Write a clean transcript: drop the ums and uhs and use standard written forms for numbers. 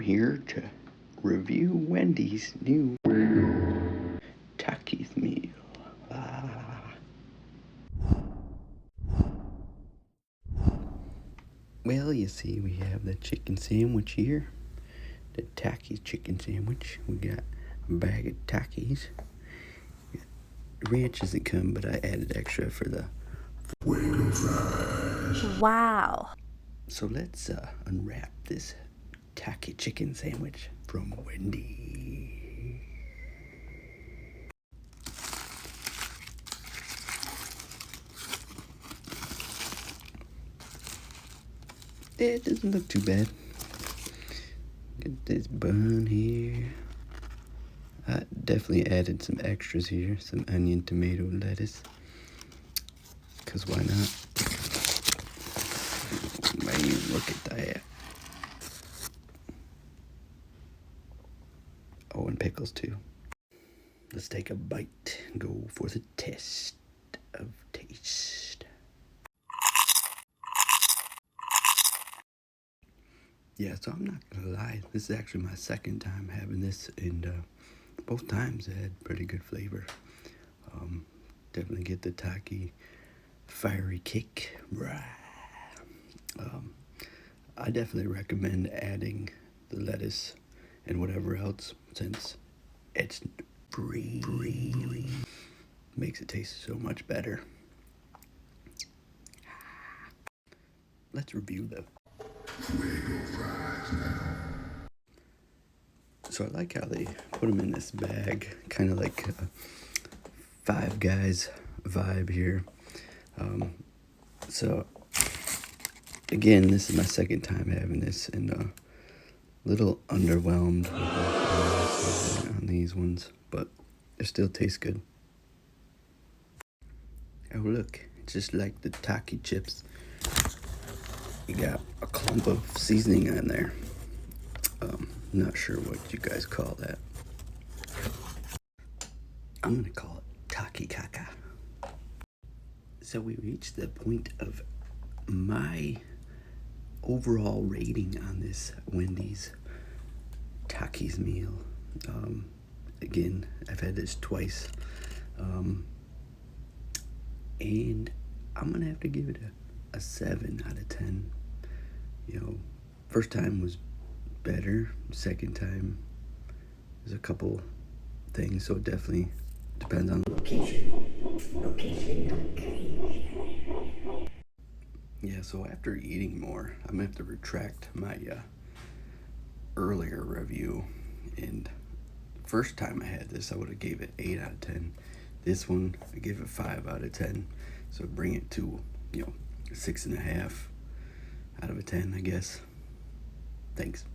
here to review Wendy's new Taki's meal. Well, you see, we have the chicken sandwich here. The Taki's chicken sandwich. We got a bag of Takis. Ranch doesn't come, but I added extra for the fuego fries. Wow. So let's unwrap this Taki chicken sandwich from Wendy. It doesn't look too bad. Get this bun here. I definitely added some extras here, some onion, tomato, lettuce. Cause why not? Man, look at that. Oh, and pickles too. Let's take a bite and go for the test of taste. Yeah, so I'm not gonna lie, this is actually my second time having this, and both times it had pretty good flavor. Definitely get the Taki fiery kick. I definitely recommend adding the lettuce and whatever else, since it's free. Makes it taste so much better. Let's review the fuego fries now. So I like how they put them in this bag, kind of like a Five Guys vibe here. So again, this is my second time having this, and a little underwhelmed on these ones, but it still tastes good. Oh look, it's just like the Taki chips. You got a clump of seasoning on there. Not sure what you guys call that. I'm gonna call it Taki Kaka. So we reached the point of my overall rating on this Wendy's Taki's meal. Again, I've had this twice. And I'm gonna have to give it a 7 out of 10. You know, first time was better. Second time, there's a couple things, so it definitely depends on location. Yeah, so after eating more, I'm gonna have to retract my earlier review. And first time I had this, I would have gave it 8 out of 10. This one, I gave it 5 out of 10. So bring it to, 6.5 out of a 10, I guess. Thanks.